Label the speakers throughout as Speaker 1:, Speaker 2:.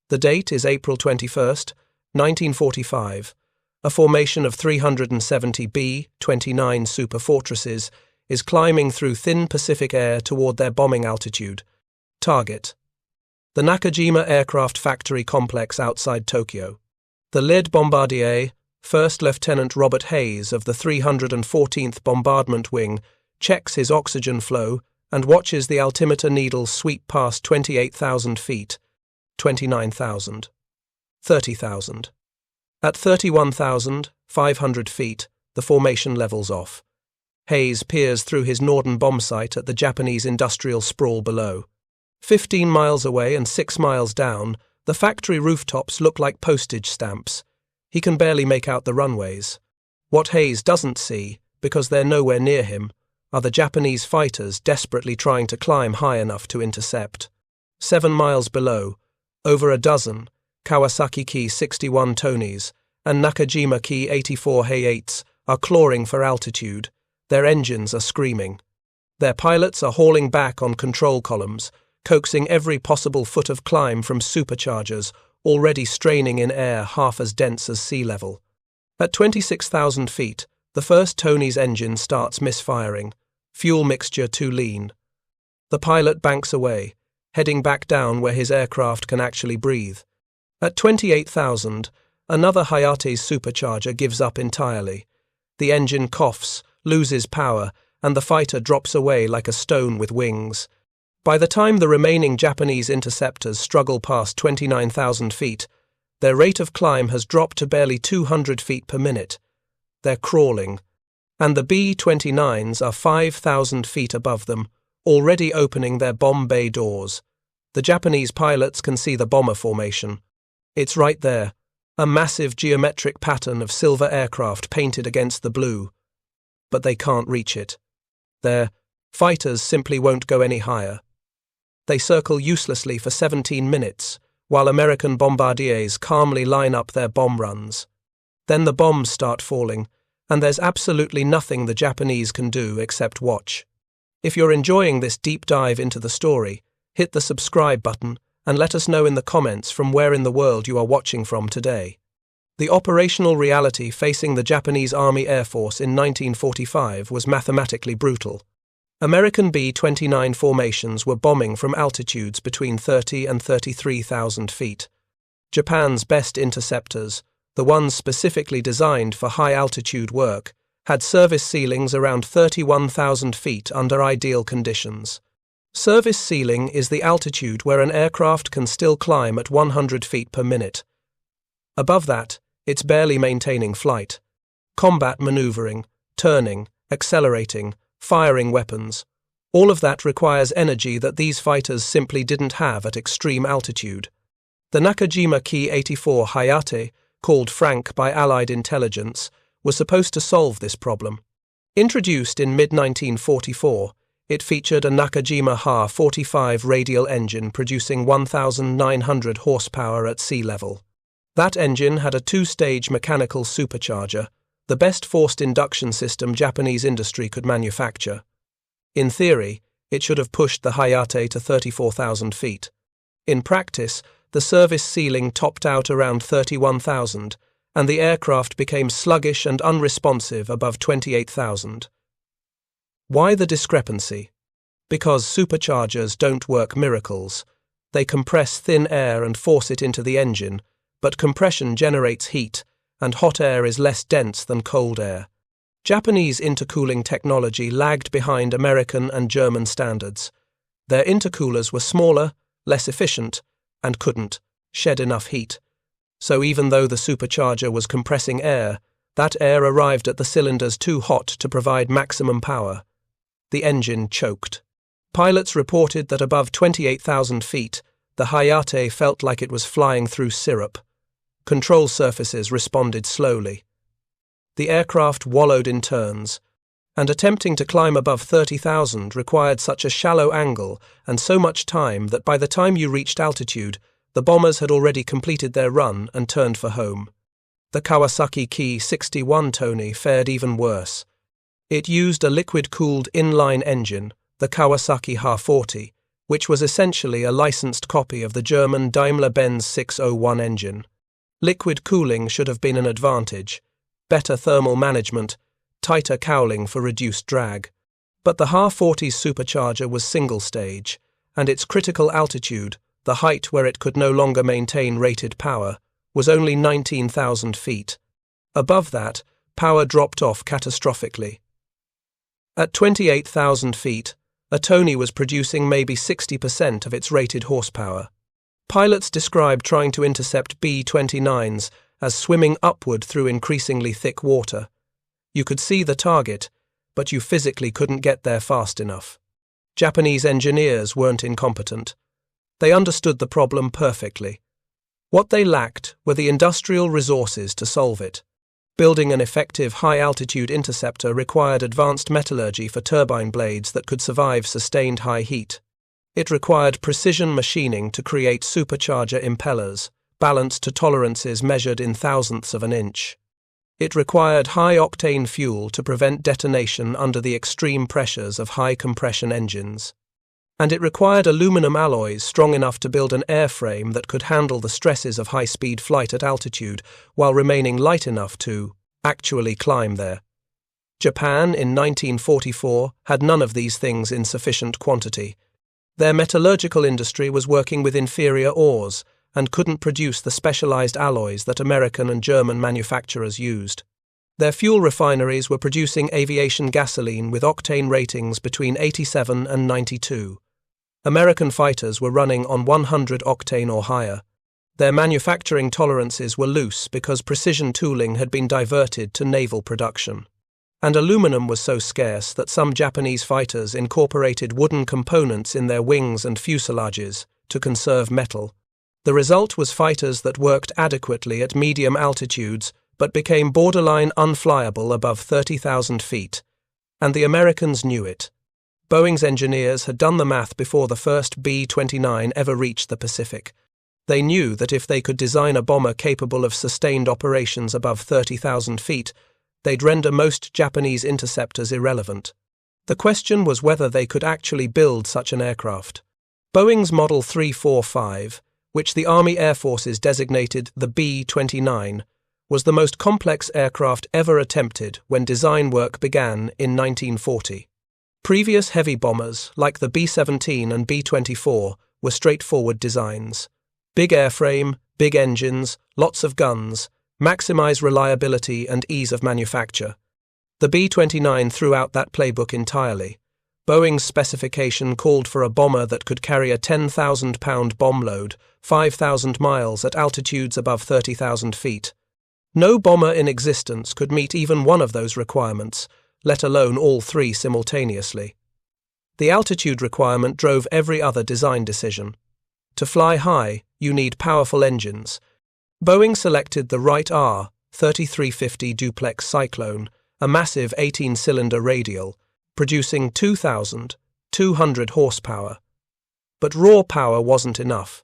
Speaker 1: The date is April 21st, 1945. A formation of 370 B-29 Superfortresses is climbing through thin Pacific air toward their bombing altitude. Target: the Nakajima aircraft factory complex outside Tokyo. The lead bombardier, First Lieutenant Robert Hayes of the 314th Bombardment Wing, checks his oxygen flow and watches the altimeter needles sweep past 28,000 feet, 29,000, 30,000. At 31,500 feet, the formation levels off. Hayes peers through his Norden bombsight at the Japanese industrial sprawl below. 15 miles away and 6 miles down, the factory rooftops look like postage stamps. He can barely make out the runways. What Hayes doesn't see, because they're nowhere near him, are the Japanese fighters desperately trying to climb high enough to intercept. 7 miles below, over a dozen Kawasaki Ki 61 Tonys and Nakajima Ki 84 Hayates are clawing for altitude. Their engines are screaming. Their pilots are hauling back on control columns, coaxing every possible foot of climb from superchargers already straining in air half as dense as sea level. At 26,000 feet, the first Tony's engine starts misfiring, fuel mixture too lean. The pilot banks away, heading back down where his aircraft can actually breathe. At 28,000, another Hayate's supercharger gives up entirely. The engine coughs, loses power, and the fighter drops away like a stone with wings. By the time the remaining Japanese interceptors struggle past 29,000 feet, their rate of climb has dropped to barely 200 feet per minute. They're crawling, and the B-29s are 5,000 feet above them, already opening their bomb bay doors. The Japanese pilots can see the bomber formation. It's right there, a massive geometric pattern of silver aircraft painted against the blue. But they can't reach it. Their fighters simply won't go any higher. They circle uselessly for 17 minutes, while American bombardiers calmly line up their bomb runs. Then the bombs start falling, and there's absolutely nothing the Japanese can do except watch. If you're enjoying this deep dive into the story, hit the subscribe button and let us know in the comments from where in the world you are watching from today. The operational reality facing the Japanese Army Air Force in 1945 was mathematically brutal. American B-29 formations were bombing from altitudes between 30 and 33,000 feet. Japan's best interceptors, the ones specifically designed for high-altitude work, had service ceilings around 31,000 feet under ideal conditions. Service ceiling is the altitude where an aircraft can still climb at 100 feet per minute. Above that, it's barely maintaining flight. Combat maneuvering, turning, accelerating, firing weapons, all of that requires energy that these fighters simply didn't have at extreme altitude. The Nakajima Ki 84 Hayate, called Frank by Allied intelligence, was supposed to solve this problem. Introduced in mid-1944, it featured a Nakajima Ha-45 radial engine producing 1,900 horsepower at sea level. That engine had a two-stage mechanical supercharger, the best forced induction system Japanese industry could manufacture. In theory, it should have pushed the Hayate to 34,000 feet. In practice, the service ceiling topped out around 31,000, and the aircraft became sluggish and unresponsive above 28,000. Why the discrepancy? Because superchargers don't work miracles. They compress thin air and force it into the engine, but compression generates heat, and hot air is less dense than cold air. Japanese intercooling technology lagged behind American and German standards. Their intercoolers were smaller, less efficient, and couldn't shed enough heat. So even though the supercharger was compressing air, that air arrived at the cylinders too hot to provide maximum power. The engine choked. Pilots reported that above 28,000 feet, the Hayate felt like it was flying through syrup. Control surfaces responded slowly. The aircraft wallowed in turns, and attempting to climb above 30,000 required such a shallow angle and so much time that by the time you reached altitude, the bombers had already completed their run and turned for home. The Kawasaki Ki 61 Tony fared even worse. It used a liquid-cooled inline engine, the Kawasaki Ha-40, which was essentially a licensed copy of the German Daimler-Benz 601 engine. Liquid cooling should have been an advantage, better thermal management, tighter cowling for reduced drag. But the Ha-40's supercharger was single-stage, and its critical altitude, the height where it could no longer maintain rated power, was only 19,000 feet. Above that, power dropped off catastrophically. At 28,000 feet, a Tony was producing maybe 60% of its rated horsepower. Pilots described trying to intercept B-29s as swimming upward through increasingly thick water. You could see the target, but you physically couldn't get there fast enough. Japanese engineers weren't incompetent. They understood the problem perfectly. What they lacked were the industrial resources to solve it. Building an effective high-altitude interceptor required advanced metallurgy for turbine blades that could survive sustained high heat. It required precision machining to create supercharger impellers, balanced to tolerances measured in thousandths of an inch. It required high-octane fuel to prevent detonation under the extreme pressures of high-compression engines. And it required aluminum alloys strong enough to build an airframe that could handle the stresses of high-speed flight at altitude while remaining light enough to actually climb there. Japan in 1944 had none of these things in sufficient quantity. Their metallurgical industry was working with inferior ores and couldn't produce the specialized alloys that American and German manufacturers used. Their fuel refineries were producing aviation gasoline with octane ratings between 87 and 92. American fighters were running on 100 octane or higher. Their manufacturing tolerances were loose because precision tooling had been diverted to naval production. And aluminum was so scarce that some Japanese fighters incorporated wooden components in their wings and fuselages to conserve metal. The result was fighters that worked adequately at medium altitudes but became borderline unflyable above 30,000 feet. And the Americans knew it. Boeing's engineers had done the math before the first B-29 ever reached the Pacific. They knew that if they could design a bomber capable of sustained operations above 30,000 feet, they'd render most Japanese interceptors irrelevant. The question was whether they could actually build such an aircraft. Boeing's Model 345, which the Army Air Forces designated the B-29, was the most complex aircraft ever attempted when design work began in 1940. Previous heavy bombers, like the B-17 and B-24, were straightforward designs. Big airframe, big engines, lots of guns, maximize reliability and ease of manufacture. The B-29 threw out that playbook entirely. Boeing's specification called for a bomber that could carry a 10,000-pound bomb load, 5,000 miles at altitudes above 30,000 feet. No bomber in existence could meet even one of those requirements, let alone all three simultaneously. The altitude requirement drove every other design decision. To fly high, you need powerful engines. Boeing selected the Wright R 3350 duplex Cyclone, a massive 18-cylinder radial, producing 2,200 horsepower. But raw power wasn't enough.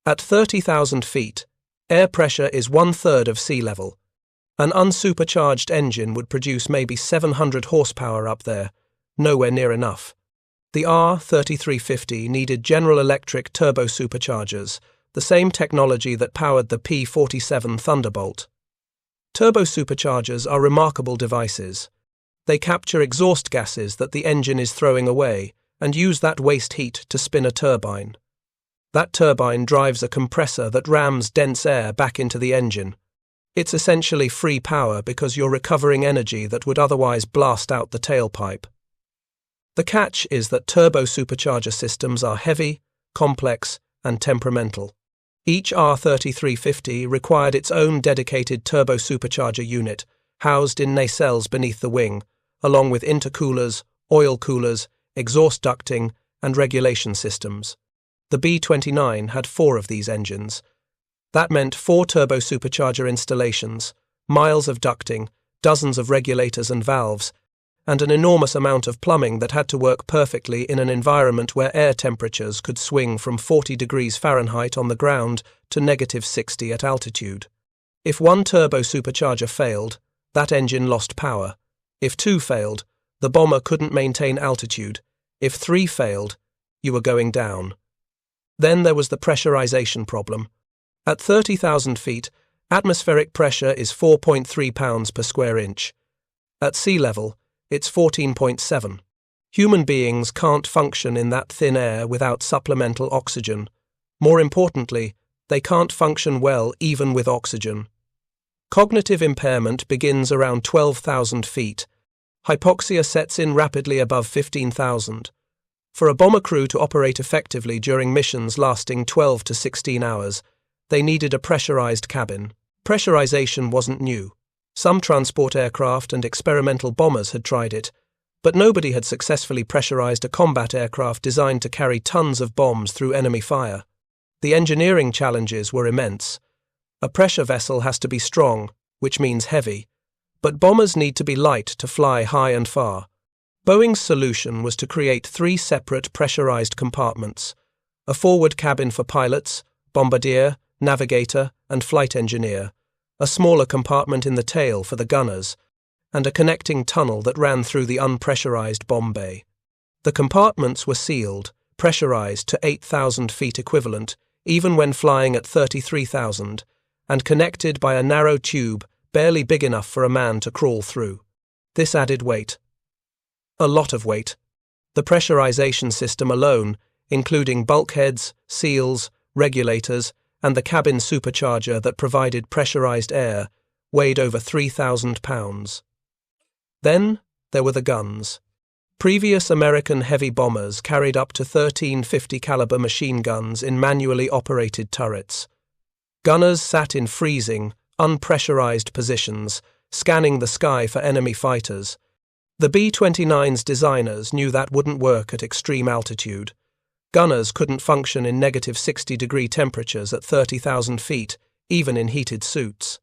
Speaker 1: At 30,000 feet, air pressure is 1/3 of sea level. An unsupercharged engine would produce maybe 700 horsepower up there, nowhere near enough. The R 3350 needed General Electric turbo superchargers, the same technology that powered the P-47 Thunderbolt. Turbo superchargers are remarkable devices. They capture exhaust gases that the engine is throwing away and use that waste heat to spin a turbine. That turbine drives a compressor that rams dense air back into the engine. It's essentially free power because you're recovering energy that would otherwise blast out the tailpipe. The catch is that turbo supercharger systems are heavy, complex, and temperamental. Each R 3350 required its own dedicated turbo supercharger unit, housed in nacelles beneath the wing, along with intercoolers, oil coolers, exhaust ducting, and regulation systems. The B-29 had 4 of these engines. That meant 4 turbo supercharger installations, miles of ducting, dozens of regulators and valves, and an enormous amount of plumbing that had to work perfectly in an environment where air temperatures could swing from 40 degrees Fahrenheit on the ground to -60 at altitude. If 1 turbo supercharger failed, that engine lost power. If 2 failed, the bomber couldn't maintain altitude. If 3 failed, you were going down. Then there was the pressurization problem. At 30,000 feet, atmospheric pressure is 4.3 pounds per square inch. At sea level, it's 14.7. Human beings can't function in that thin air without supplemental oxygen. More importantly, they can't function well even with oxygen. Cognitive impairment begins around 12,000 feet. Hypoxia sets in rapidly above 15,000. For a bomber crew to operate effectively during missions lasting 12 to 16 hours, they needed a pressurized cabin. Pressurization wasn't new. Some transport aircraft and experimental bombers had tried it, but nobody had successfully pressurized a combat aircraft designed to carry tons of bombs through enemy fire. The engineering challenges were immense. A pressure vessel has to be strong, which means heavy, but bombers need to be light to fly high and far. Boeing's solution was to create 3 separate pressurized compartments: a forward cabin for pilots, bombardier, navigator, and flight engineer, a smaller compartment in the tail for the gunners, and a connecting tunnel that ran through the unpressurized bomb bay. The compartments were sealed, pressurized to 8,000 feet equivalent, even when flying at 33,000, and connected by a narrow tube barely big enough for a man to crawl through. This added weight. A lot of weight. The pressurization system alone, including bulkheads, seals, regulators, and the cabin supercharger that provided pressurized air, weighed over 3,000 pounds. Then there were the guns. Previous American heavy bombers carried up to 13 50 caliber machine guns in manually operated turrets. Gunners sat in freezing, unpressurized positions, scanning the sky for enemy fighters. The B-29's designers knew that wouldn't work at extreme altitude. Gunners couldn't function in negative 60-degree temperatures at 30,000 feet, even in heated suits.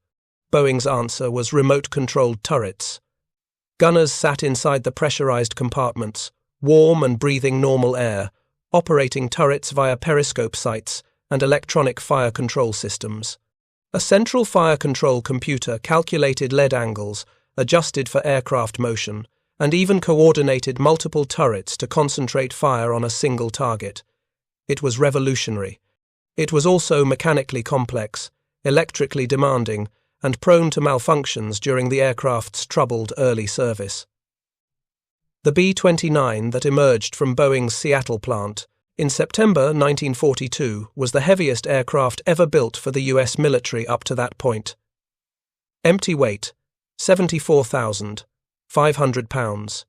Speaker 1: Boeing's answer was remote-controlled turrets. Gunners sat inside the pressurized compartments, warm and breathing normal air, operating turrets via periscope sights and electronic fire control systems. A central fire control computer calculated lead angles, adjusted for aircraft motion, and even coordinated multiple turrets to concentrate fire on a single target. It was revolutionary. It was also mechanically complex, electrically demanding, and prone to malfunctions during the aircraft's troubled early service. The B-29 that emerged from Boeing's Seattle plant in September 1942 was the heaviest aircraft ever built for the US military up to that point. Empty weight, 74,500 pounds.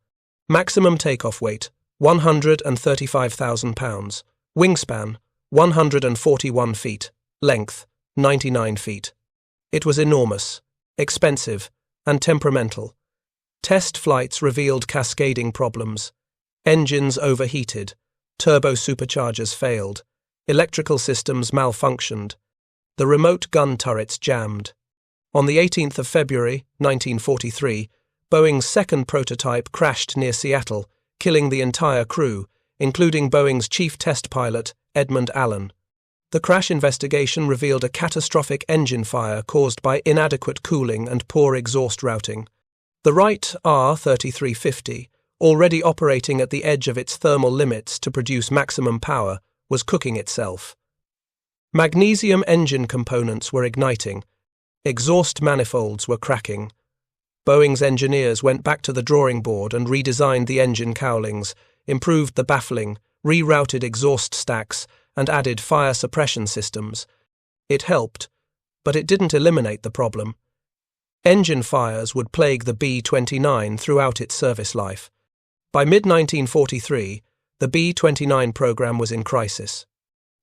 Speaker 1: Maximum takeoff weight, 135,000 pounds. Wingspan, 141 feet. Length, 99 feet. It was enormous, expensive, and temperamental. Test flights revealed cascading problems. Engines overheated. Turbo superchargers failed. Electrical systems malfunctioned. The remote gun turrets jammed. On the 18th of February, 1943, Boeing's second prototype crashed near Seattle, killing the entire crew, including Boeing's chief test pilot, Edmund Allen. The crash investigation revealed a catastrophic engine fire caused by inadequate cooling and poor exhaust routing. The Wright R-3350, already operating at the edge of its thermal limits to produce maximum power, was cooking itself. Magnesium engine components were igniting. Exhaust manifolds were cracking. Boeing's engineers went back to the drawing board and redesigned the engine cowlings, improved the baffling, rerouted exhaust stacks, and added fire suppression systems. It helped, but it didn't eliminate the problem. Engine fires would plague the B-29 throughout its service life. By mid-1943, the B-29 program was in crisis.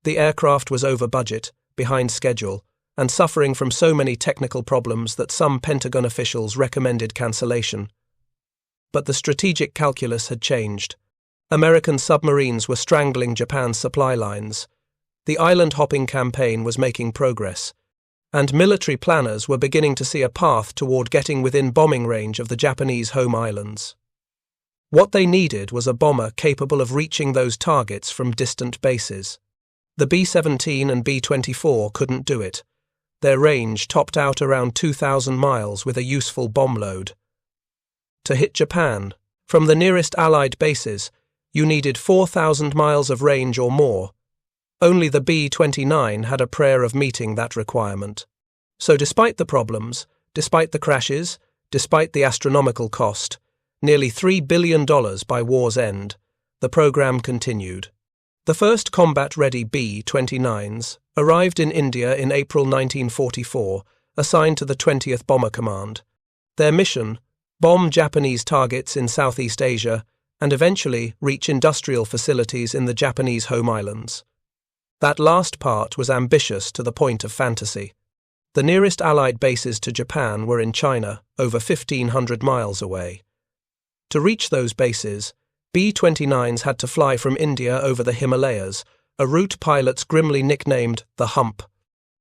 Speaker 1: The aircraft was over budget, behind schedule, and suffering from so many technical problems that some Pentagon officials recommended cancellation. But the strategic calculus had changed. American submarines were strangling Japan's supply lines. The island-hopping campaign was making progress, and military planners were beginning to see a path toward getting within bombing range of the Japanese home islands. What they needed was a bomber capable of reaching those targets from distant bases. The B-17 and B-24 couldn't do it. Their range topped out around 2,000 miles with a useful bomb load. To hit Japan, from the nearest Allied bases, you needed 4,000 miles of range or more. Only the B-29 had a prayer of meeting that requirement. So despite the problems, despite the crashes, despite the astronomical cost, nearly $3 billion by war's end, the program continued. The first combat-ready B-29s arrived in India in April 1944, assigned to the 20th Bomber Command. Their mission: bomb Japanese targets in Southeast Asia and eventually reach industrial facilities in the Japanese home islands. That last part was ambitious to the point of fantasy. The nearest Allied bases to Japan were in China, over 1,500 miles away. To reach those bases, B-29s had to fly from India over the Himalayas, a route pilots grimly nicknamed the Hump.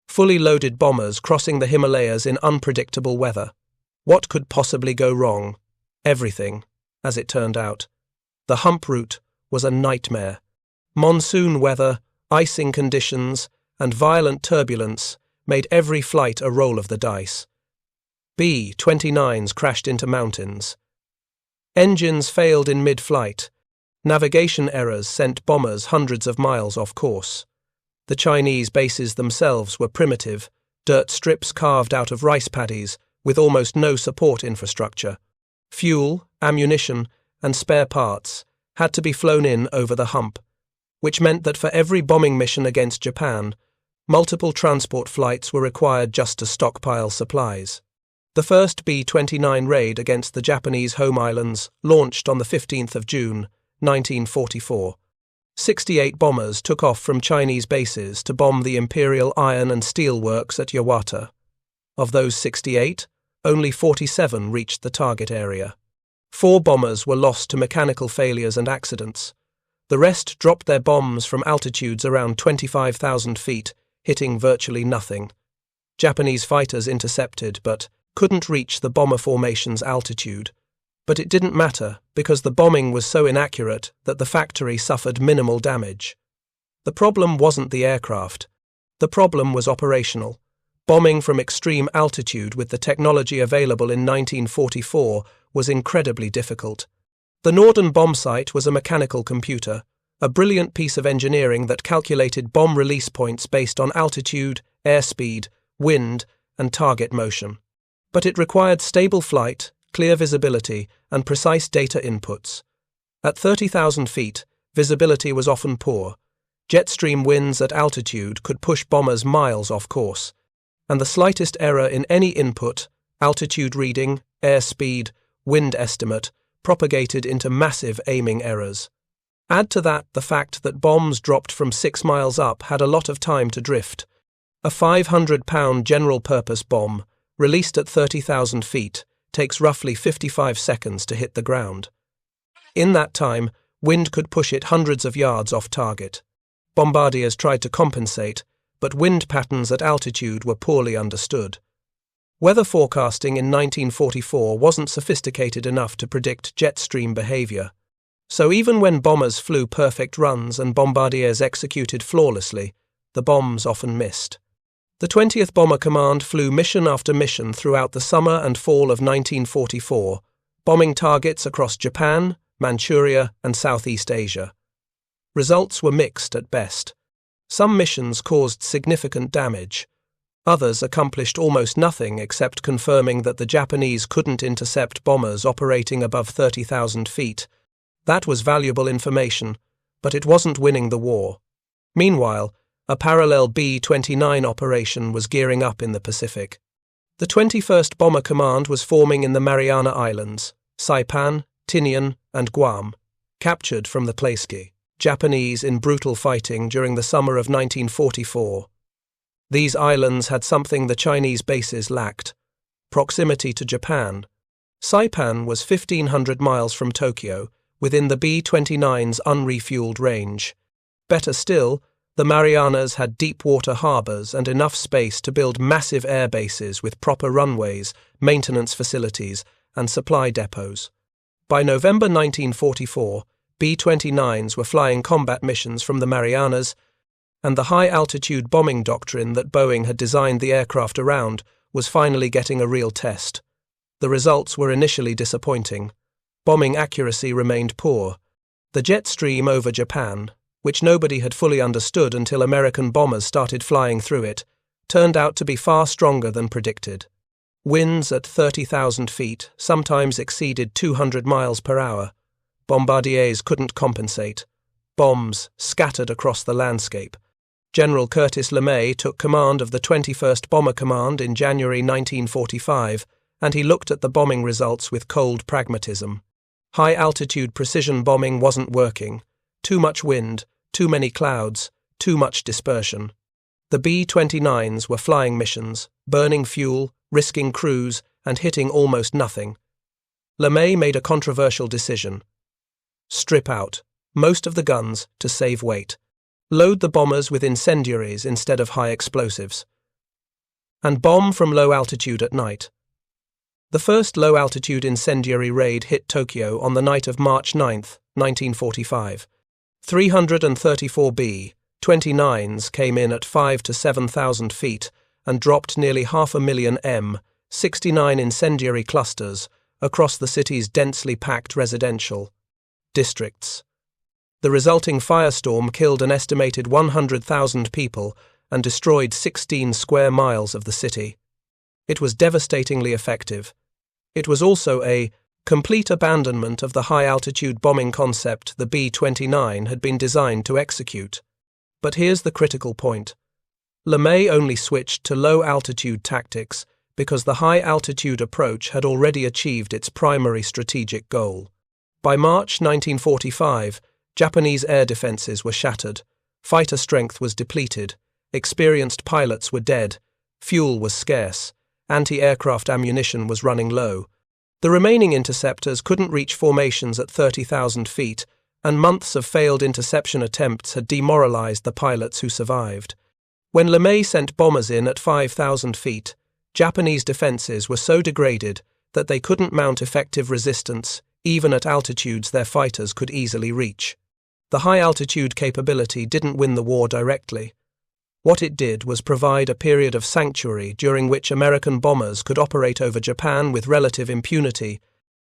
Speaker 1: Fully loaded bombers crossing the Himalayas in unpredictable weather. What could possibly go wrong? Everything, as it turned out. The Hump route was a nightmare. Monsoon weather, icing conditions, and violent turbulence made every flight a roll of the dice. B-29s crashed into mountains. Engines failed in mid-flight. Navigation errors sent bombers hundreds of miles off course. The Chinese bases themselves were primitive, dirt strips carved out of rice paddies with almost no support infrastructure. Fuel, ammunition, and spare parts had to be flown in over the Hump, which meant that for every bombing mission against Japan, multiple transport flights were required just to stockpile supplies. The first B-29 raid against the Japanese home islands launched on the 15th of June, 1944. 68 bombers took off from Chinese bases to bomb the Imperial Iron and Steel Works at Hayate. Of those 68, only 47 reached the target area. 4 bombers were lost to mechanical failures and accidents. The rest dropped their bombs from altitudes around 25,000 feet, hitting virtually nothing. Japanese fighters intercepted, but couldn't reach the bomber formation's altitude. But it didn't matter, because the bombing was so inaccurate that the factory suffered minimal damage. The problem wasn't the aircraft. The problem was operational. Bombing from extreme altitude with the technology available in 1944 was incredibly difficult. The Norden bombsight was a mechanical computer, a brilliant piece of engineering that calculated bomb release points based on altitude, airspeed, wind, and target motion. But it required stable flight, clear visibility, and precise data inputs. At 30,000 feet, visibility was often poor. Jet stream winds at altitude could push bombers miles off course, and the slightest error in any input, altitude reading, airspeed, wind estimate, propagated into massive aiming errors. Add to that the fact that bombs dropped from 6 miles up had a lot of time to drift. A 500-pound general-purpose bomb, released at 30,000 feet, takes roughly 55 seconds to hit the ground. In that time, wind could push it hundreds of yards off target. Bombardiers tried to compensate, but wind patterns at altitude were poorly understood. Weather forecasting in 1944 wasn't sophisticated enough to predict jet stream behavior. So even when bombers flew perfect runs and bombardiers executed flawlessly, the bombs often missed. The 20th Bomber Command flew mission after mission throughout the summer and fall of 1944, bombing targets across Japan, Manchuria, and Southeast Asia. Results were mixed at best. Some missions caused significant damage. Others accomplished almost nothing except confirming that the Japanese couldn't intercept bombers operating above 30,000 feet. That was valuable information, but it wasn't winning the war. Meanwhile, a parallel B-29 operation was gearing up in the Pacific. The 21st Bomber Command was forming in the Mariana Islands, Saipan, Tinian, and Guam, captured from the Kawasaki Japanese in brutal fighting during the summer of 1944. These islands had something the Chinese bases lacked: proximity to Japan. Saipan was 1,500 miles from Tokyo, within the B-29's unrefueled range. Better still, the Marianas had deep water harbours and enough space to build massive air bases with proper runways, maintenance facilities, and supply depots. By November 1944, B-29s were flying combat missions from the Marianas, and the high-altitude bombing doctrine that Boeing had designed the aircraft around was finally getting a real test. The results were initially disappointing. Bombing accuracy remained poor. The jet stream over Japan, which nobody had fully understood until American bombers started flying through it, turned out to be far stronger than predicted. Winds at 30,000 feet sometimes exceeded 200 miles per hour. Bombardiers couldn't compensate. Bombs scattered across the landscape. General Curtis LeMay took command of the 21st Bomber Command in January 1945, and he looked at the bombing results with cold pragmatism. High-altitude precision bombing wasn't working. Too much wind, too many clouds, too much dispersion. The B-29s were flying missions, burning fuel, risking crews, and hitting almost nothing. LeMay made a controversial decision. Strip out most of the guns to save weight. Load the bombers with incendiaries instead of high explosives. And bomb from low altitude at night. The first low-altitude incendiary raid hit Tokyo on the night of March 9, 1945. 334 B-29s came in at 5,000 to 7,000 feet and dropped nearly 500,000 M69 incendiary clusters across the city's densely packed residential districts. The resulting firestorm killed an estimated 100,000 people and destroyed 16 square miles of the city. It was devastatingly effective. It was also a complete abandonment of the high-altitude bombing concept the B-29 had been designed to execute. But here's the critical point. LeMay only switched to low-altitude tactics because the high-altitude approach had already achieved its primary strategic goal. By March 1945, Japanese air defenses were shattered, fighter strength was depleted, experienced pilots were dead, fuel was scarce, anti-aircraft ammunition was running low. The remaining interceptors couldn't reach formations at 30,000 feet, and months of failed interception attempts had demoralized the pilots who survived. When LeMay sent bombers in at 5,000 feet, Japanese defenses were so degraded that they couldn't mount effective resistance, even at altitudes their fighters could easily reach. The high-altitude capability didn't win the war directly. What it did was provide a period of sanctuary during which American bombers could operate over Japan with relative impunity,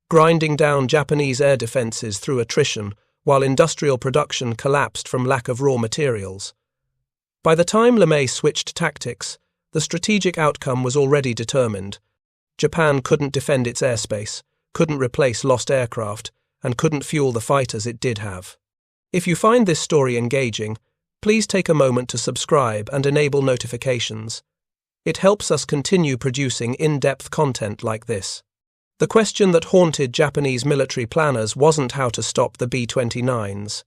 Speaker 1: grinding down Japanese air defenses through attrition while industrial production collapsed from lack of raw materials. By the time LeMay switched tactics, the strategic outcome was already determined. Japan couldn't defend its airspace, couldn't replace lost aircraft, and couldn't fuel the fighters it did have. If you find this story engaging, please take a moment to subscribe and enable notifications. It helps us continue producing in-depth content like this. The question that haunted Japanese military planners wasn't how to stop the B-29s.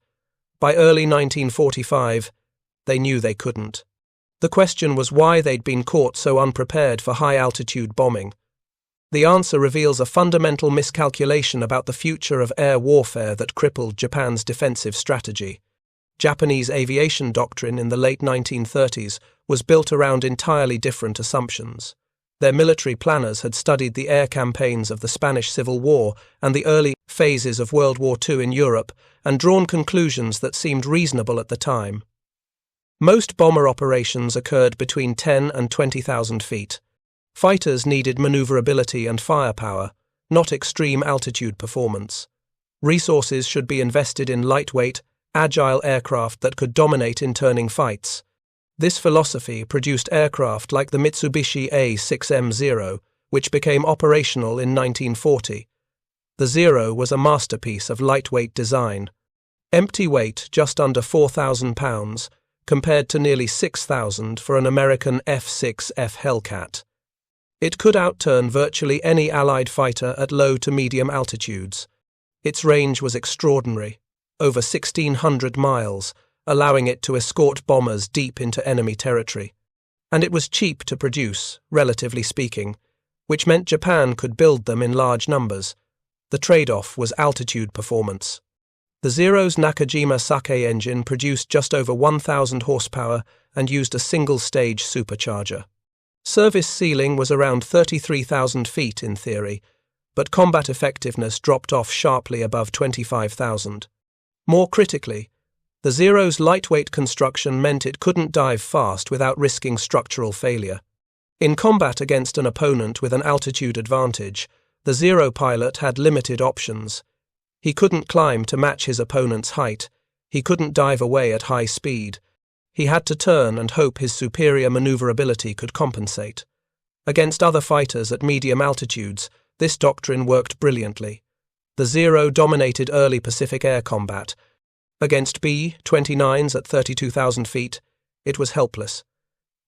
Speaker 1: By early 1945, they knew they couldn't. The question was why they'd been caught so unprepared for high-altitude bombing. The answer reveals a fundamental miscalculation about the future of air warfare that crippled Japan's defensive strategy. Japanese aviation doctrine in the late 1930s was built around entirely different assumptions. Their military planners had studied the air campaigns of the Spanish Civil War and the early phases of World War II in Europe and drawn conclusions that seemed reasonable at the time. Most bomber operations occurred between 10 and 20,000 feet. Fighters needed maneuverability and firepower, not extreme altitude performance. Resources should be invested in lightweight, agile aircraft that could dominate in turning fights. This philosophy produced aircraft like the Mitsubishi A6M0, which became operational in 1940. The Zero was a masterpiece of lightweight design. Empty weight just under 4,000 pounds, compared to nearly 6,000 for an American F-6F Hellcat. It could outturn virtually any Allied fighter at low to medium altitudes. Its range was extraordinary, over 1,600 miles, allowing it to escort bombers deep into enemy territory. And it was cheap to produce, relatively speaking, which meant Japan could build them in large numbers. The trade-off was altitude performance. The Zero's Nakajima Sake engine produced just over 1,000 horsepower and used a single-stage supercharger. Service ceiling was around 33,000 feet in theory, but combat effectiveness dropped off sharply above 25,000. More critically, the Zero's lightweight construction meant it couldn't dive fast without risking structural failure. In combat against an opponent with an altitude advantage, the Zero pilot had limited options. He couldn't climb to match his opponent's height. He couldn't dive away at high speed. He had to turn and hope his superior maneuverability could compensate. Against other fighters at medium altitudes, this doctrine worked brilliantly. The Zero dominated early Pacific air combat. Against B-29s at 32,000 feet, it was helpless.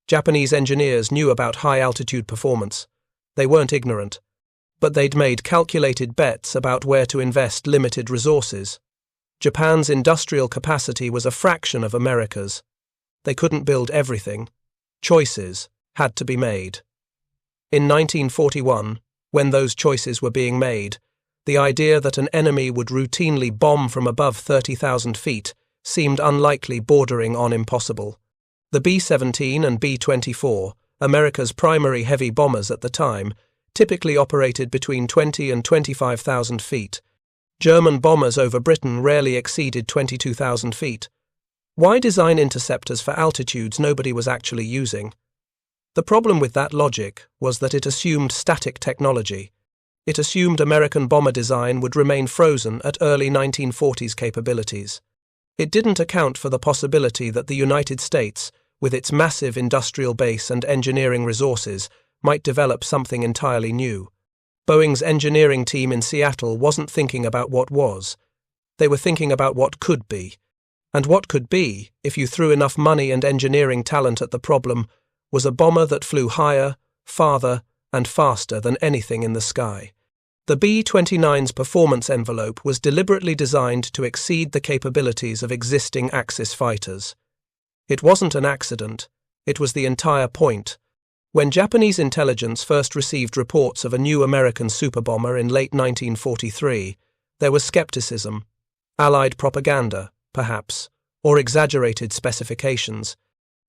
Speaker 1: Japanese engineers knew about high-altitude performance. They weren't ignorant. But they'd made calculated bets about where to invest limited resources. Japan's industrial capacity was a fraction of America's. They couldn't build everything. Choices had to be made. In 1941, when those choices were being made, the idea that an enemy would routinely bomb from above 30,000 feet seemed unlikely, bordering on impossible. The B-17 and B-24, America's primary heavy bombers at the time, typically operated between 20 and 25,000 feet. German bombers over Britain rarely exceeded 22,000 feet. Why design interceptors for altitudes nobody was actually using? The problem with that logic was that it assumed static technology. It assumed American bomber design would remain frozen at early 1940s capabilities. It didn't account for the possibility that the United States, with its massive industrial base and engineering resources, might develop something entirely new. Boeing's engineering team in Seattle wasn't thinking about what was. They were thinking about what could be. And what could be, if you threw enough money and engineering talent at the problem, was a bomber that flew higher, farther, and faster than anything in the sky. The B-29's performance envelope was deliberately designed to exceed the capabilities of existing Axis fighters. It wasn't an accident. It was the entire point. When Japanese intelligence first received reports of a new American superbomber in late 1943, there was skepticism. Allied propaganda, perhaps, or exaggerated specifications.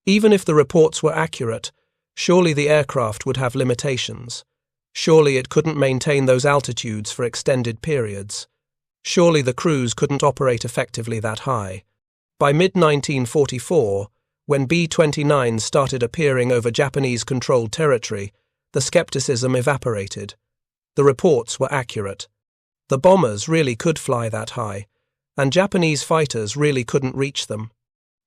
Speaker 1: Even if the reports were accurate, surely the aircraft would have limitations. Surely it couldn't maintain those altitudes for extended periods. Surely the crews couldn't operate effectively that high. By mid-1944, when B-29 started appearing over Japanese-controlled territory, the skepticism evaporated. The reports were accurate. The bombers really could fly that high, and Japanese fighters really couldn't reach them.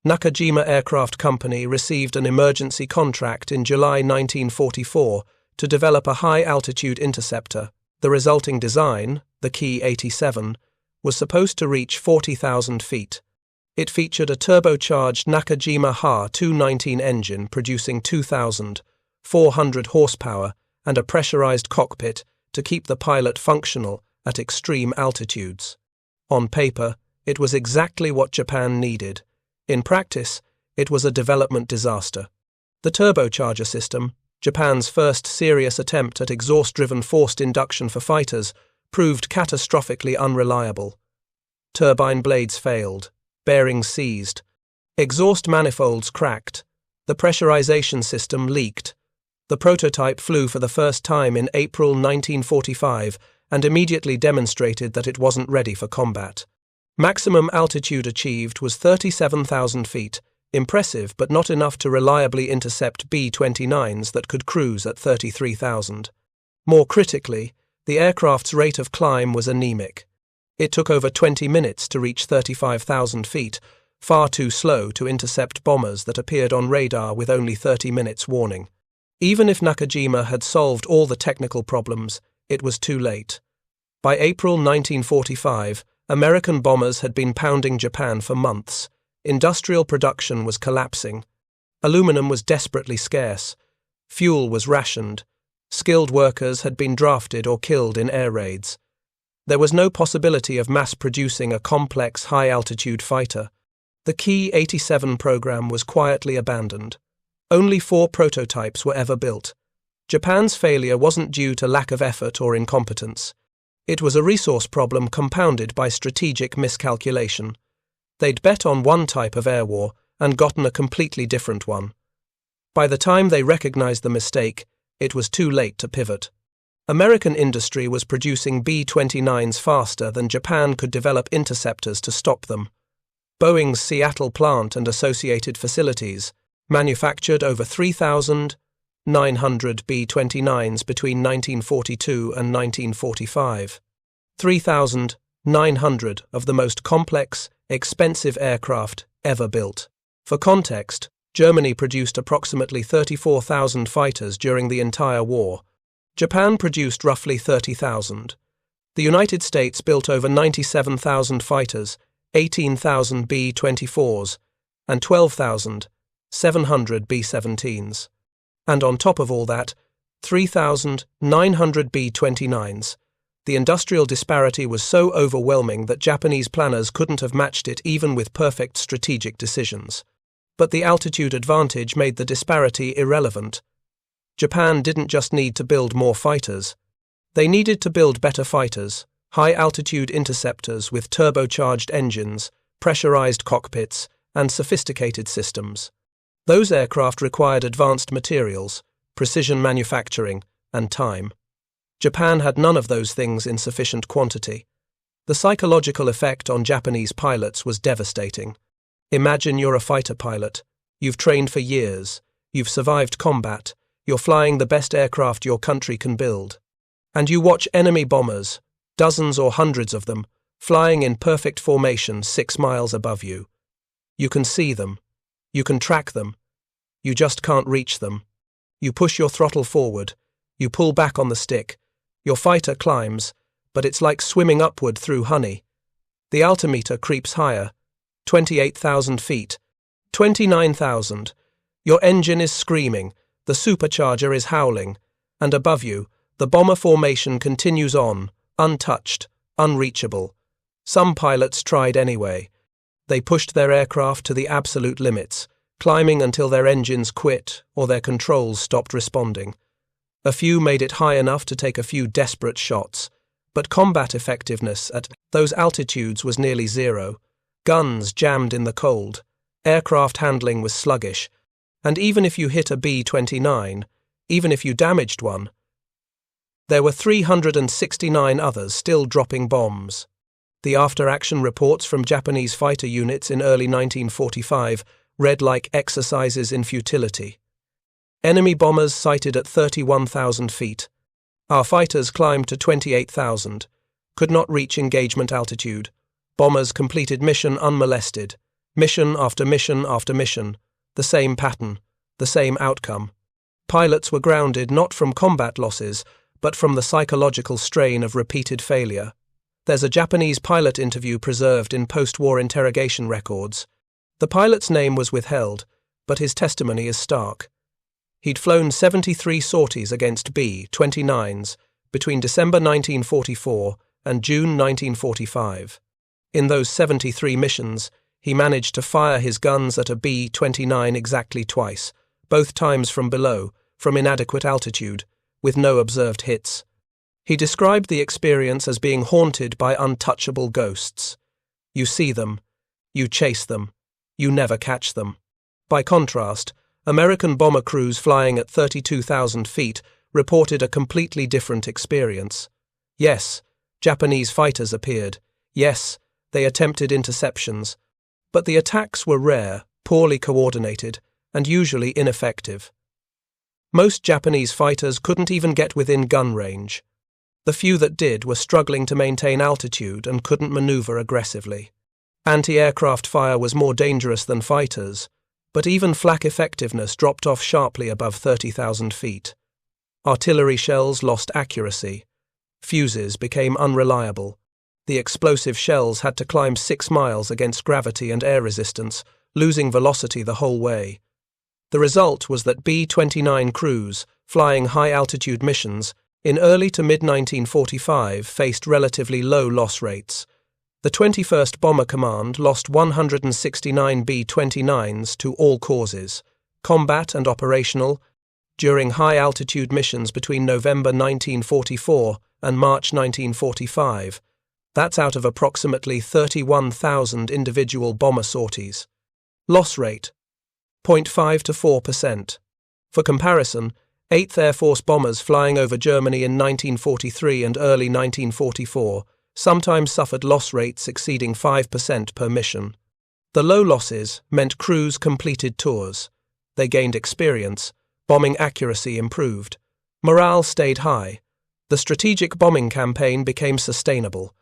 Speaker 1: Nakajima Aircraft Company received an emergency contract in July 1944 to develop a high-altitude interceptor. The resulting design, the Ki-87, was supposed to reach 40,000 feet. It featured a turbocharged Nakajima Ha-219 engine producing 2,400 horsepower and a pressurized cockpit to keep the pilot functional at extreme altitudes. On paper, it was exactly what Japan needed. In practice, it was a development disaster. The turbocharger system, Japan's first serious attempt at exhaust-driven forced induction for fighters, proved catastrophically unreliable. Turbine blades failed. Bearings seized. Exhaust manifolds cracked. The pressurization system leaked. The prototype flew for the first time in April 1945 and immediately demonstrated that it wasn't ready for combat. Maximum altitude achieved was 37,000 feet, impressive but not enough to reliably intercept B-29s that could cruise at 33,000. More critically, the aircraft's rate of climb was anemic. It took over 20 minutes to reach 35,000 feet, far too slow to intercept bombers that appeared on radar with only 30 minutes warning. Even if Nakajima had solved all the technical problems, it was too late. By April 1945, American bombers had been pounding Japan for months. Industrial production was collapsing. Aluminum was desperately scarce. Fuel was rationed. Skilled workers had been drafted or killed in air raids. There was no possibility of mass-producing a complex high-altitude fighter. The Ki-87 program was quietly abandoned. Only 4 prototypes were ever built. Japan's failure wasn't due to lack of effort or incompetence. It was a resource problem compounded by strategic miscalculation. They'd bet on one type of air war and gotten a completely different one. By the time they recognized the mistake, it was too late to pivot. American industry was producing B-29s faster than Japan could develop interceptors to stop them. Boeing's Seattle plant and associated facilities manufactured over 3,900 B-29s between 1942 and 1945. 3,900 900 of the most complex, expensive aircraft ever built. For context, Germany produced approximately 34,000 fighters during the entire war. Japan produced roughly 30,000. The United States built over 97,000 fighters, 18,000 B-24s, and 12,700 B-17s. And on top of all that, 3,900 B-29s. The industrial disparity was so overwhelming that Japanese planners couldn't have matched it even with perfect strategic decisions. But the altitude advantage made the disparity irrelevant. Japan didn't just need to build more fighters. They needed to build better fighters, high-altitude interceptors with turbocharged engines, pressurized cockpits, and sophisticated systems. Those aircraft required advanced materials, precision manufacturing, and time. Japan had none of those things in sufficient quantity. The psychological effect on Japanese pilots was devastating. Imagine you're a fighter pilot. You've trained for years. You've survived combat. You're flying the best aircraft your country can build. And you watch enemy bombers, dozens or hundreds of them, flying in perfect formation 6 miles above you. You can see them. You can track them. You just can't reach them. You push your throttle forward. You pull back on the stick. Your fighter climbs, but it's like swimming upward through honey. The altimeter creeps higher. 28,000 feet. 29,000. Your engine is screaming. The supercharger is howling. And above you, the bomber formation continues on, untouched, unreachable. Some pilots tried anyway. They pushed their aircraft to the absolute limits, climbing until their engines quit or their controls stopped responding. A few made it high enough to take a few desperate shots, but combat effectiveness at those altitudes was nearly zero. Guns jammed in the cold, aircraft handling was sluggish, and even if you hit a B-29, even if you damaged one, there were 369 others still dropping bombs. The after-action reports from Japanese fighter units in early 1945 read like exercises in futility. Enemy bombers sighted at 31,000 feet. Our fighters climbed to 28,000, could not reach engagement altitude. Bombers completed mission unmolested. Mission after mission after mission. The same pattern, the same outcome. Pilots were grounded not from combat losses, but from the psychological strain of repeated failure. There's a Japanese pilot interview preserved in post-war interrogation records. The pilot's name was withheld, but his testimony is stark. He'd flown 73 sorties against B-29s between December 1944 and June 1945. In those 73 missions, he managed to fire his guns at a B-29 exactly twice, both times from below, from inadequate altitude, with no observed hits. He described the experience as being haunted by untouchable ghosts. You see them, you chase them, you never catch them. By contrast, American bomber crews flying at 32,000 feet reported a completely different experience. Yes, Japanese fighters appeared. Yes, they attempted interceptions. But the attacks were rare, poorly coordinated, and usually ineffective. Most Japanese fighters couldn't even get within gun range. The few that did were struggling to maintain altitude and couldn't maneuver aggressively. Anti-aircraft fire was more dangerous than fighters, but even flak effectiveness dropped off sharply above 30,000 feet. Artillery shells lost accuracy. Fuses became unreliable. The explosive shells had to climb 6 miles against gravity and air resistance, losing velocity the whole way. The result was that B-29 crews, flying high-altitude missions, in early to mid-1945 faced relatively low loss rates. The 21st Bomber Command lost 169 B-29s to all causes, combat and operational, during high-altitude missions between November 1944 and March 1945. That's out of approximately 31,000 individual bomber sorties. Loss rate, 0.5 to 4%. For comparison, 8th Air Force bombers flying over Germany in 1943 and early 1944 sometimes suffered loss rates exceeding 5% per mission. The low losses meant crews completed tours. They gained experience, bombing accuracy improved. Morale stayed high. The strategic bombing campaign became sustainable.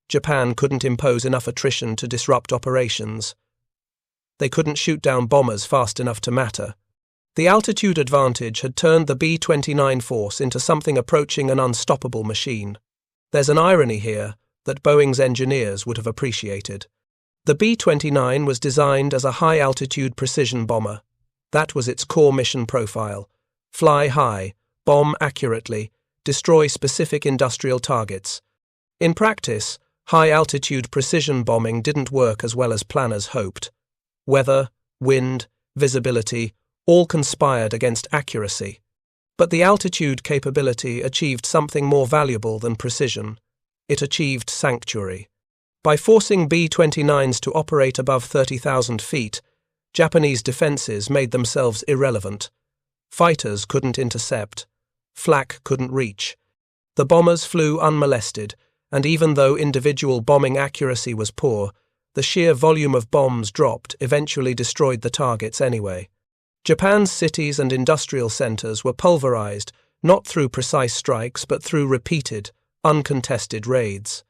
Speaker 1: Japan couldn't impose enough attrition to disrupt operations. They couldn't shoot down bombers fast enough to matter. The altitude advantage had turned the B-29 force into something approaching an unstoppable machine. There's an irony here that Boeing's engineers would have appreciated. The B-29 was designed as a high-altitude precision bomber. That was its core mission profile. Fly high, bomb accurately, destroy specific industrial targets. In practice, high-altitude precision bombing didn't work as well as planners hoped. Weather, wind, visibility, all conspired against accuracy. But the altitude capability achieved something more valuable than precision. It achieved sanctuary. By forcing B-29s to operate above 30,000 feet, Japanese defenses made themselves irrelevant. Fighters couldn't intercept. Flak couldn't reach. The bombers flew unmolested, and even though individual bombing accuracy was poor, the sheer volume of bombs dropped eventually destroyed the targets anyway. Japan's cities and industrial centers were pulverized, not through precise strikes but through repeated, uncontested raids.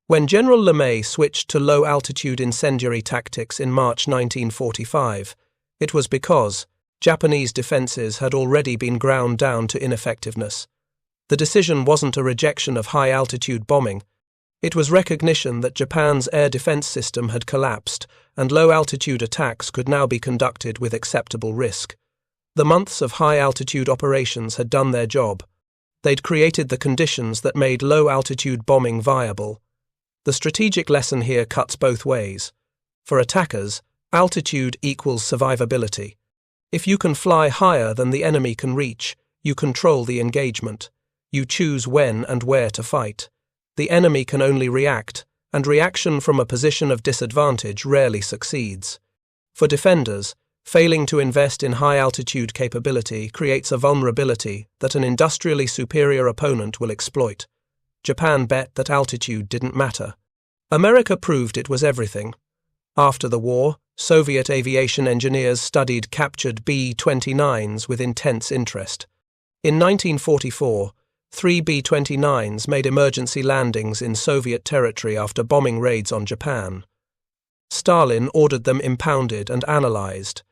Speaker 1: When General LeMay switched to low-altitude incendiary tactics in March 1945, it was because Japanese defenses had already been ground down to ineffectiveness. The decision wasn't a rejection of high-altitude bombing. It was recognition that Japan's air defense system had collapsed, and low-altitude attacks could now be conducted with acceptable risk. The months of high-altitude operations had done their job. They'd created the conditions that made low-altitude bombing viable. The strategic lesson here cuts both ways. For attackers, altitude equals survivability. If you can fly higher than the enemy can reach, you control the engagement. You choose when and where to fight. The enemy can only react, and reaction from a position of disadvantage rarely succeeds. For defenders, failing to invest in high-altitude capability creates a vulnerability that an industrially superior opponent will exploit. Japan bet that altitude didn't matter. America proved it was everything. After the war, Soviet aviation engineers studied captured B-29s with intense interest. In 1944, 3 B-29s made emergency landings in Soviet territory after bombing raids on Japan. Stalin ordered them impounded and analyzed.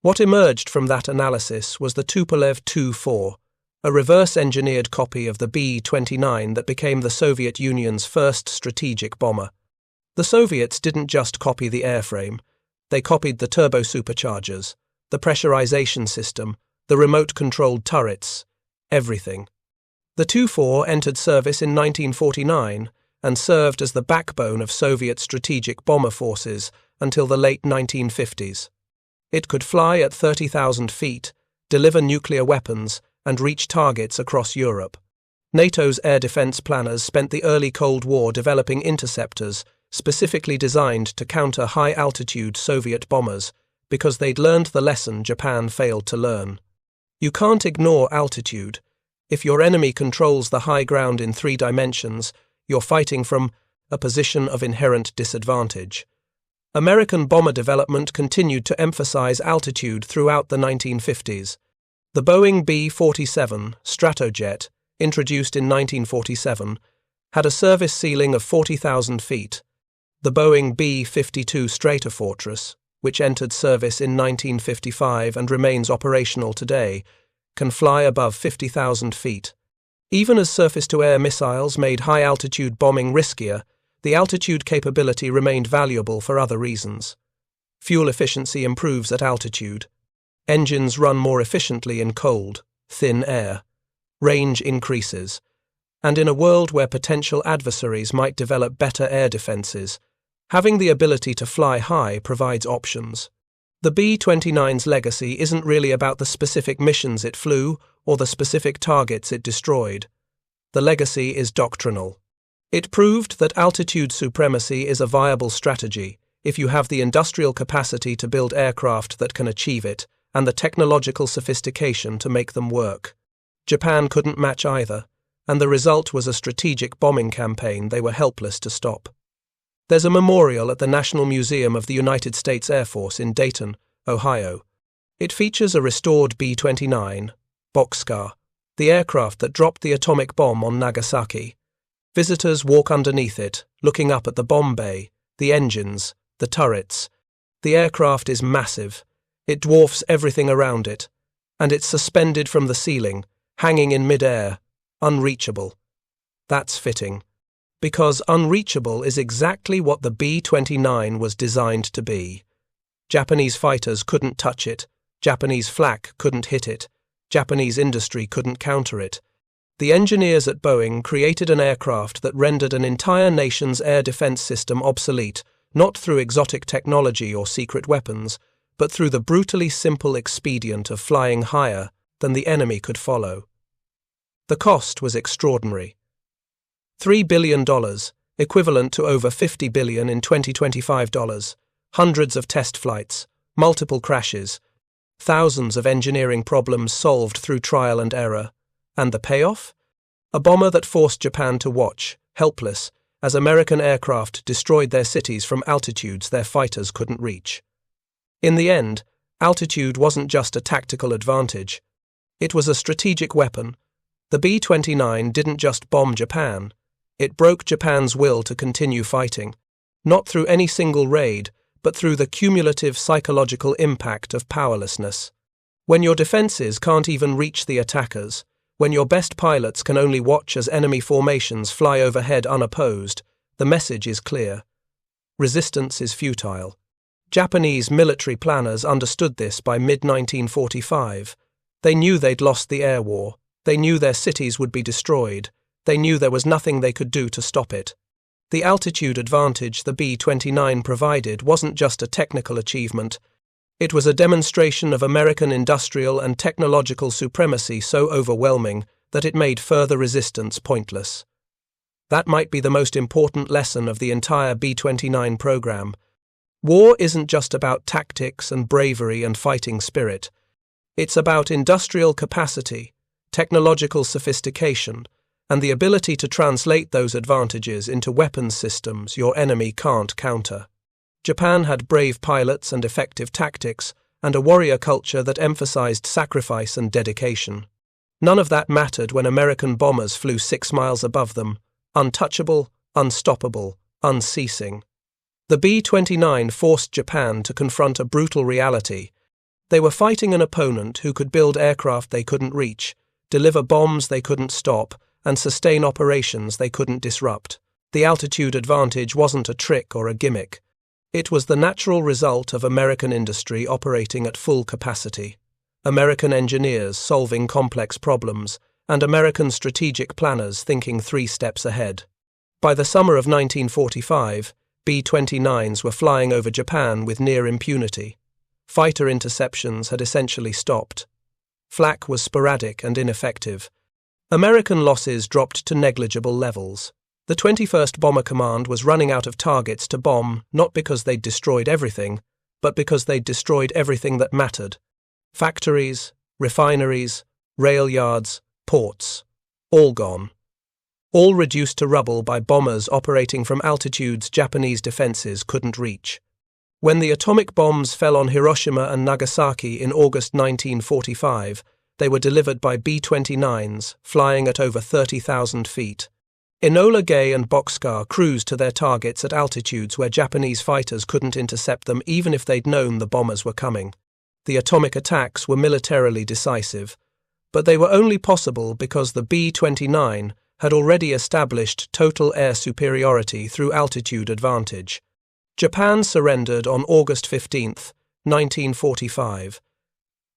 Speaker 1: What emerged from that analysis was the Tupolev Tu-4, a reverse-engineered copy of the B-29 that became the Soviet Union's first strategic bomber. The Soviets didn't just copy the airframe, they copied the turbo-superchargers, the pressurization system, the remote-controlled turrets, everything. The Tu-4 entered service in 1949 and served as the backbone of Soviet strategic bomber forces until the late 1950s. It could fly at 30,000 feet, deliver nuclear weapons, and reach targets across Europe. NATO's air defense planners spent the early Cold War developing interceptors specifically designed to counter high-altitude Soviet bombers because they'd learned the lesson Japan failed to learn. You can't ignore altitude. If your enemy controls the high ground in 3 dimensions, you're fighting from a position of inherent disadvantage. American bomber development continued to emphasize altitude throughout the 1950s. The Boeing B-47 Stratojet, introduced in 1947, had a service ceiling of 40,000 feet. The Boeing B-52 Stratofortress, which entered service in 1955 and remains operational today, can fly above 50,000 feet. Even as surface-to-air missiles made high-altitude bombing riskier, the altitude capability remained valuable for other reasons. Fuel efficiency improves at altitude. Engines run more efficiently in cold, thin air. Range increases. And in a world where potential adversaries might develop better air defenses, having the ability to fly high provides options. The B-29's legacy isn't really about the specific missions it flew or the specific targets it destroyed. The legacy is doctrinal. It proved that altitude supremacy is a viable strategy if you have the industrial capacity to build aircraft that can achieve it and the technological sophistication to make them work. Japan couldn't match either, and the result was a strategic bombing campaign they were helpless to stop. There's a memorial at the National Museum of the United States Air Force in Dayton, Ohio. It features a restored B-29, Boxcar, the aircraft that dropped the atomic bomb on Nagasaki. Visitors walk underneath it, looking up at the bomb bay, the engines, the turrets. The aircraft is massive. It dwarfs everything around it, and it's suspended from the ceiling, hanging in mid-air, unreachable. That's fitting, because unreachable is exactly what the B-29 was designed to be. Japanese fighters couldn't touch it, Japanese flak couldn't hit it, Japanese industry couldn't counter it. The engineers at Boeing created an aircraft that rendered an entire nation's air defense system obsolete, not through exotic technology or secret weapons, but through the brutally simple expedient of flying higher than the enemy could follow. The cost was extraordinary. $3 billion, equivalent to over $50 billion in 2025 dollars, hundreds of test flights, multiple crashes, thousands of engineering problems solved through trial and error. And the payoff? A bomber that forced Japan to watch, helpless, as American aircraft destroyed their cities from altitudes their fighters couldn't reach. In the end, altitude wasn't just a tactical advantage. It was a strategic weapon. The B-29 didn't just bomb Japan. It broke Japan's will to continue fighting, not through any single raid, but through the cumulative psychological impact of powerlessness. When your defenses can't even reach the attackers, when your best pilots can only watch as enemy formations fly overhead unopposed, the message is clear. Resistance is futile. Japanese military planners understood this by mid-1945. They knew they'd lost the air war. They knew their cities would be destroyed. They knew there was nothing they could do to stop it. The altitude advantage the B-29 provided wasn't just a technical achievement. It was a demonstration of American industrial and technological supremacy so overwhelming that it made further resistance pointless. That might be the most important lesson of the entire B-29 program. War isn't just about tactics and bravery and fighting spirit. It's about industrial capacity, technological sophistication, and the ability to translate those advantages into weapons systems your enemy can't counter. Japan had brave pilots and effective tactics, and a warrior culture that emphasized sacrifice and dedication. None of that mattered when American bombers flew 6 miles above them, untouchable, unstoppable, unceasing. The B-29 forced Japan to confront a brutal reality. They were fighting an opponent who could build aircraft they couldn't reach, deliver bombs they couldn't stop, and sustain operations they couldn't disrupt. The altitude advantage wasn't a trick or a gimmick. It was the natural result of American industry operating at full capacity, American engineers solving complex problems, and American strategic planners thinking 3 steps ahead. By the summer of 1945, B-29s were flying over Japan with near impunity. Fighter interceptions had essentially stopped. Flak was sporadic and ineffective. American losses dropped to negligible levels. The 21st Bomber Command was running out of targets to bomb not because they'd destroyed everything, but because they'd destroyed everything that mattered. Factories, refineries, rail yards, ports, all gone. All reduced to rubble by bombers operating from altitudes Japanese defenses couldn't reach. When the atomic bombs fell on Hiroshima and Nagasaki in August 1945, they were delivered by B-29s, flying at over 30,000 feet. Enola Gay and Boxcar cruised to their targets at altitudes where Japanese fighters couldn't intercept them even if they'd known the bombers were coming. The atomic attacks were militarily decisive, but they were only possible because the B-29 had already established total air superiority through altitude advantage. Japan surrendered on August 15, 1945.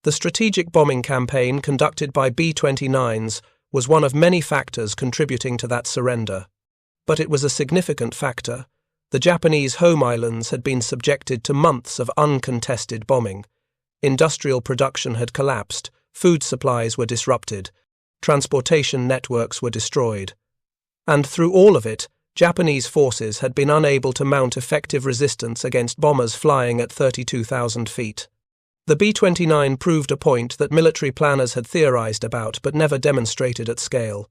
Speaker 1: The strategic bombing campaign conducted by B-29s was one of many factors contributing to that surrender. But it was a significant factor. The Japanese home islands had been subjected to months of uncontested bombing. Industrial production had collapsed, food supplies were disrupted, transportation networks were destroyed. And through all of it, Japanese forces had been unable to mount effective resistance against bombers flying at 32,000 feet. The B-29 proved a point that military planners had theorized about but never demonstrated at scale.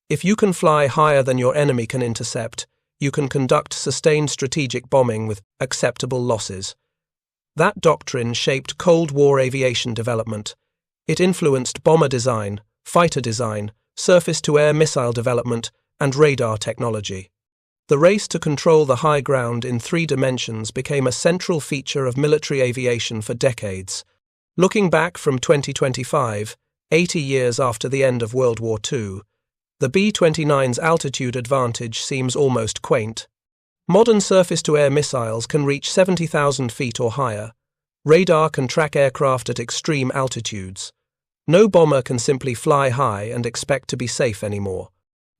Speaker 1: If you can fly higher than your enemy can intercept, you can conduct sustained strategic bombing with acceptable losses. That doctrine shaped Cold War aviation development. It influenced bomber design, fighter design, surface-to-air missile development, and radar technology. The race to control the high ground in 3 dimensions became a central feature of military aviation for decades. Looking back from 2025, 80 years after the end of World War II, the B-29's altitude advantage seems almost quaint. Modern surface-to-air missiles can reach 70,000 feet or higher. Radar can track aircraft at extreme altitudes. No bomber can simply fly high and expect to be safe anymore.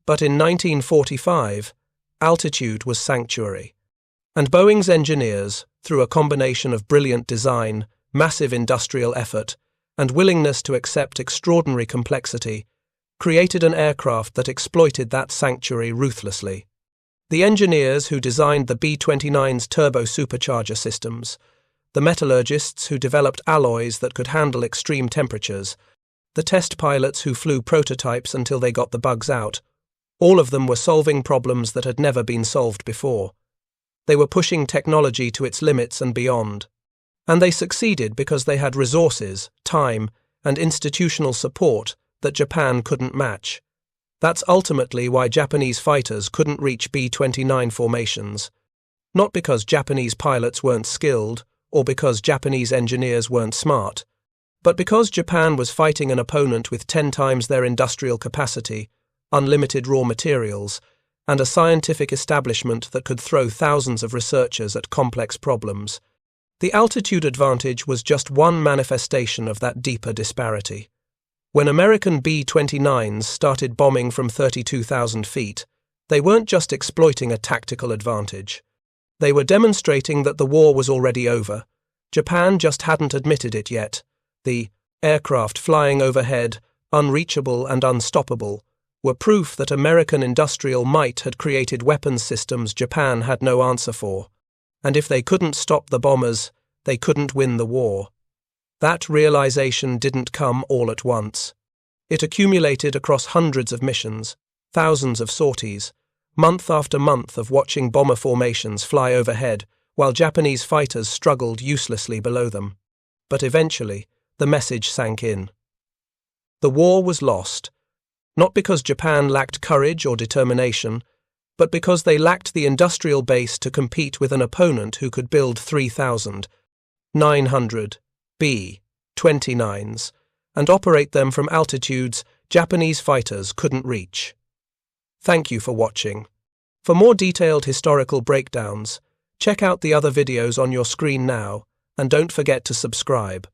Speaker 1: But in 1945, altitude was sanctuary. And Boeing's engineers, through a combination of brilliant design, massive industrial effort, and willingness to accept extraordinary complexity, created an aircraft that exploited that sanctuary ruthlessly. The engineers who designed the B-29's turbo supercharger systems, the metallurgists who developed alloys that could handle extreme temperatures, the test pilots who flew prototypes until they got the bugs out, all of them were solving problems that had never been solved before. They were pushing technology to its limits and beyond. And they succeeded because they had resources, time, and institutional support that Japan couldn't match. That's ultimately why Japanese fighters couldn't reach B-29 formations. Not because Japanese pilots weren't skilled, or because Japanese engineers weren't smart, but because Japan was fighting an opponent with 10 times their industrial capacity, unlimited raw materials, and a scientific establishment that could throw thousands of researchers at complex problems. The altitude advantage was just one manifestation of that deeper disparity. When American B-29s started bombing from 32,000 feet, they weren't just exploiting a tactical advantage. They were demonstrating that the war was already over. Japan just hadn't admitted it yet. The aircraft flying overhead, unreachable and unstoppable, were proof that American industrial might had created weapons systems Japan had no answer for. And if they couldn't stop the bombers, they couldn't win the war. That realization didn't come all at once. It accumulated across hundreds of missions, thousands of sorties, month after month of watching bomber formations fly overhead while Japanese fighters struggled uselessly below them. But eventually, the message sank in. The war was lost, not because Japan lacked courage or determination, but because they lacked the industrial base to compete with an opponent who could build 3,900 B-29s and operate them from altitudes Japanese fighters couldn't reach. Thank you for watching. For more detailed historical breakdowns, check out the other videos on your screen now, and don't forget to subscribe.